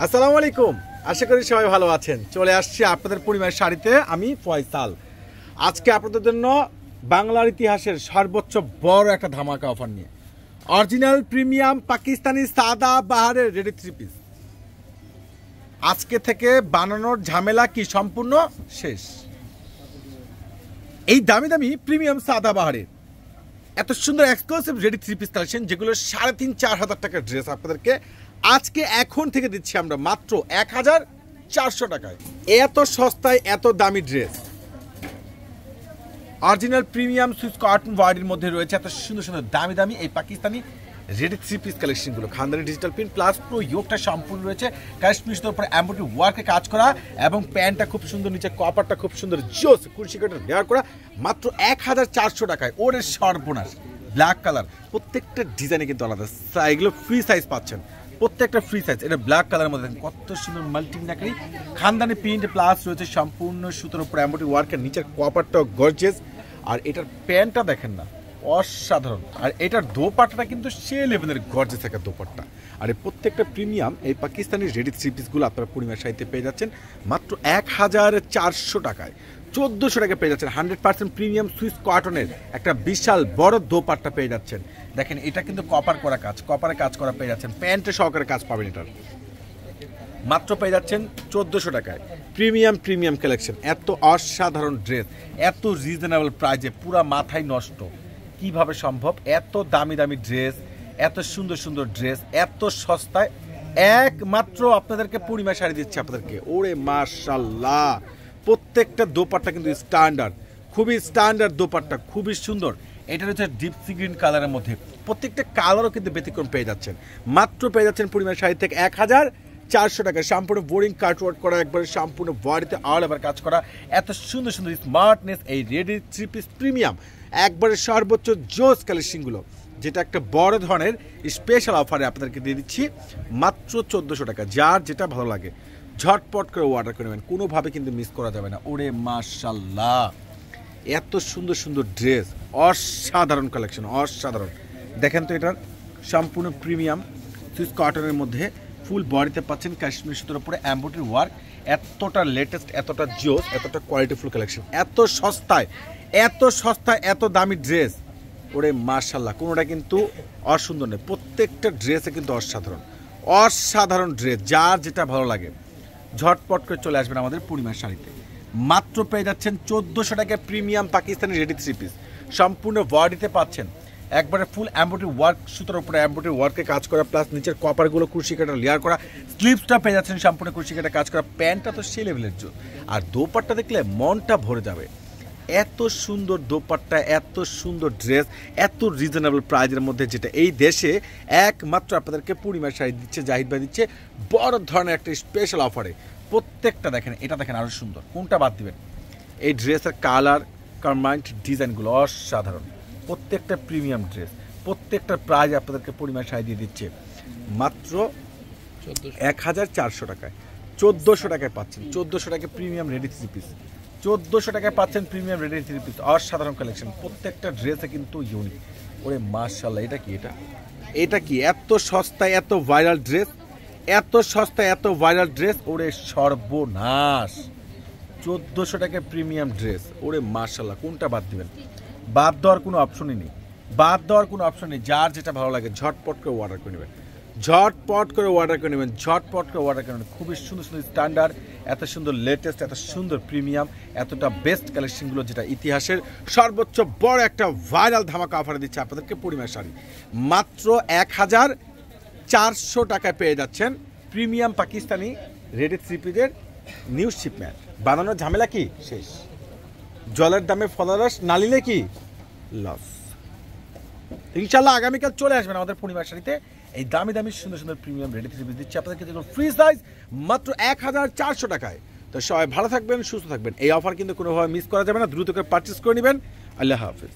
আসসালামু আলাইকুম, আশা করি সবাই ভালো আছেন। চলে আসছি আপনাদের পরিবারের শাড়িতে, আমি ফয়সাল। আজকে আপনাদের জন্য বাংলার ইতিহাসের সর্বোচ্চ বড় একটা ধামাকা অফার নিয়ে অরিজিনাল প্রিমিয়াম পাকিস্তানি সাদা বাহারের রেডি থ্রি পিস। আজকে থেকে বানানোর ঝামেলা কি সম্পূর্ণ শেষ। এই দামি দামি প্রিমিয়াম সাদা বাহারের এত সুন্দর exclusive ready three piece collection, যেগুলো 3,500-4,000 টাকার ড্রেস আপনাদেরকে আজকে এখন থেকে দিচ্ছি আমরা মাত্র 1,400 টাকায়। এত সস্তায় এত দামি dress, original premium Swiss cotton বডির মধ্যে রয়েছে এত সুন্দর সুন্দর দামি দামি এই পাকিস্তানি রেডি থ্রি পিস কালেকশনগুলো। খানদানি ডিজিটাল প্রিন্ট প্লাস পুরো ইয়োগটা সম্পূর্ণ রয়েছে কাশ্মীর সুতোর উপরে এমব্রয়ডারি ওয়ার্কে কাজ করা, এবং প্যান্টটা খুব সুন্দর, নিচে কপারটা খুব সুন্দর জোস কুরশি কাটার লেয়ার করা, মাত্র 1,400 টাকায়। ওরে সর্বনাশ, ব্ল্যাক কালার, প্রত্যেকটা ডিজাইনে কিন্তু আলাদা। এগুলো ফ্রি সাইজ পাচ্ছেন, প্রত্যেকটা ফ্রি সাইজ। এটা ব্ল্যাক কালারের মধ্যে কত সুন্দর মাল্টিনাকারি খানদানি প্রিন্ট প্লাস রয়েছে সম্পূর্ণ সুতোর উপরে এমব্রয়ডারি ওয়ার্কের, নিচের কপারটাও গর্জিয়াস। আর এটার প্যান্টটা দেখেন না, অসাধারণ। আর এটার দোপাট্টাটা কিন্তু সে লেভেলের গর্জে থাকা দোপাট্টা। আর এই প্রত্যেকটা প্রিমিয়াম এই পাকিস্তানি রেডি থ্রি পিসগুলো আপনারা পূর্ণিমার সাহিত্যে পেয়ে যাচ্ছেন মাত্র 1,400 টাকায়। 1,400 টাকা পেয়ে যাচ্ছেন 100% প্রিমিয়াম সুইস কটনের একটা বিশাল বড় দোপাট্টা পেয়ে যাচ্ছেন। দেখেন এটা কিন্তু কপার করা কাজ, কপারে কাজ করা পেয়ে যাচ্ছেন, প্যান্টে সহকারে কাজ পাবেন। এটার মাত্র পেয়ে যাচ্ছেন 1,400 টাকায়। প্রিমিয়াম কালেকশন, এত অসাধারণ ড্রেস এত রিজনেবল প্রাইজে, পুরা মাথায় নষ্ট। কিভাবে সম্ভব এত দামি দামি ড্রেস, এত সুন্দর সুন্দর ড্রেস এত সস্তায়? একমাত্র আপনাদেরকে পূর্ণিমা শাড়ি দিচ্ছে আপনাদেরকে। ওরে মাশাআল্লাহ, প্রত্যেকটা দোপাট্টা কিন্তু স্ট্যান্ডার্ড, খুবই স্ট্যান্ডার্ড দোপাট্টা, খুবই সুন্দর। এটা হচ্ছে ডিপ সি গ্রিন কালারের মধ্যে, প্রত্যেকটা কালারও কিন্তু ব্যতিক্রম পেয়ে যাচ্ছেন। মাত্র পেয়ে যাচ্ছেন পূর্ণিমা শাড়ি থেকে 1,400 টাকা। সম্পূর্ণ বোরিং কাটওয়ার্ক করা, একবারে সম্পূর্ণ বডিতে অল ওভার কাজ করা, এত সুন্দর সুন্দর স্মার্টনেস এই রেডি থ্রি পিস প্রিমিয়াম একবারে সর্বোচ্চ জোস কালেকশনগুলো, যেটা একটা বড় ধরনের স্পেশাল অফারে আপনাদেরকে দিয়ে দিচ্ছি মাত্র 1,400 টাকা। যার যেটা ভালো লাগে ঝটপট করে অর্ডার করে নেবেন, কোনোভাবে কিন্তু মিস করা যাবে না। ওরে মাশাআল্লাহ, এত সুন্দর সুন্দর ড্রেস, অসাধারণ কালেকশন, অসাধারণ। দেখেন তো এটার সম্পূর্ণ প্রিমিয়াম সুইস কটনের মধ্যে ফুল বডিতে পাচ্ছেন কাশ্মীর সুতোর উপরে এমব্রয়ডারি ওয়ার্ক, এতটা লেটেস্ট, এতটা জোস, এতটা কোয়ালিটিফুল কালেকশন, এত সস্তায় এত দামি ড্রেস। ওরে মাশাআল্লাহ, কোনোটা কিন্তু অসুন্দর নেই, প্রত্যেকটা ড্রেসে কিন্তু অসাধারণ ড্রেস। যার যেটা ভালো লাগে ঝটপট করে চলে আসবেন আমাদের পূর্ণিমার শাড়িতে। মাত্র পেয়ে যাচ্ছেন 1,400 টাকায় premium Pakistani ready three piece. সম্পূর্ণ বডিতে পাচ্ছেন একবারে ফুল এমব্রয়ডারি ওয়ার্ক, সুতোর উপরে এমব্রয়ডারি ওয়ার্কে কাজ করা, প্লাস নিচের কপারগুলো কুরশি কাটার লেয়ার করা, স্লিভসটা পেয়ে যাচ্ছেন সম্পূর্ণ কুরশি কাটা কাজ করা, প্যান্টটা তো সেই লেভেলের জোর। আর দোপাট্টা দেখলে মনটা ভরে যাবে, এত সুন্দর দোপাট্টা, এত সুন্দর ড্রেস, এত রিজনেবল প্রাইজের মধ্যে, যেটা এই দেশে একমাত্র আপনাদেরকে পূর্ণিমার শাড়ি দিচ্ছে, জাহিদ ভাই দিচ্ছে বড় ধরনের একটা স্পেশাল অফারে। প্রত্যেকটা দেখেন, এটা দেখেন আরও সুন্দর, কোনটা বাদ দিবেন? এই ড্রেসের কালার কম্বাইন্ড ডিজাইনগুলো অসাধারণ, প্রত্যেকটা প্রিমিয়াম ড্রেস, প্রত্যেকটা প্রাইজ আপনাদেরকে পূর্ণিমার শাড়ি দিয়ে দিচ্ছে মাত্র 1,400 টাকায়। 1,400 টাকায় পাচ্ছেন, 1,400 টাকায় প্রিমিয়াম রেডি থ্রি পিস, 1,400 টাকায় পাচ্ছেন প্রিমিয়াম রেডি থ্রি পিস। অসাধারণ কালেকশন, প্রত্যেকটা ড্রেসে কিন্তু ইউনিক। ওরে মাশাআল্লাহ, এটা কি এত সস্তায় এত ভাইরাল ড্রেস, এত সস্তায় এত ভাইরাল ড্রেস। ওরে সর্বনাশ, 1,400 টাকায় প্রিমিয়াম ড্রেস। ওরে মাশাআল্লাহ, কোনটা বাদ দিবেন? বাদ দেওয়ার কোনো অপশনই নেই, যার যেটা ভালো লাগে ঝটপট করে অর্ডার করে নেবেন, খুবই সুন্দর সুন্দর স্ট্যান্ডার্ড, এত সুন্দর লেটেস্ট, এত সুন্দর প্রিমিয়াম, এতটা বেস্ট কালেকশনগুলো, যেটা ইতিহাসের সর্বোচ্চ বড় একটা ভাইরাল ধামাকা অফারে দিচ্ছে আপনাদেরকে পূর্ণিমার শাড়ি। মাত্র 1,400 টাকায় পেয়ে যাচ্ছেন প্রিমিয়াম পাকিস্তানি রেডি থ্রি পিসের নিউ শিপমেন্ট। বানানোর ঝামেলা কি শেষ, জলের দামে ফলারস না নিলে কি লস। ইনশাল্লাহ আগামীকাল চলে আসবেন আমাদের পূর্ণিমার শাড়িতে, এই দামি দামি সুন্দর সুন্দর প্রিমিয়াম রেডি থ্রি পিস দিচ্ছে আপনাদেরকে ফ্রি সাইজ মাত্র 1,400 টাকায়। তো সবাই ভালো থাকবেন, সুস্থ থাকবেন, এই অফার কিন্তু কোনোভাবে মিস করা যাবে না, দ্রুত করে পারচেস করে নেবেন। আল্লাহ হাফিজ।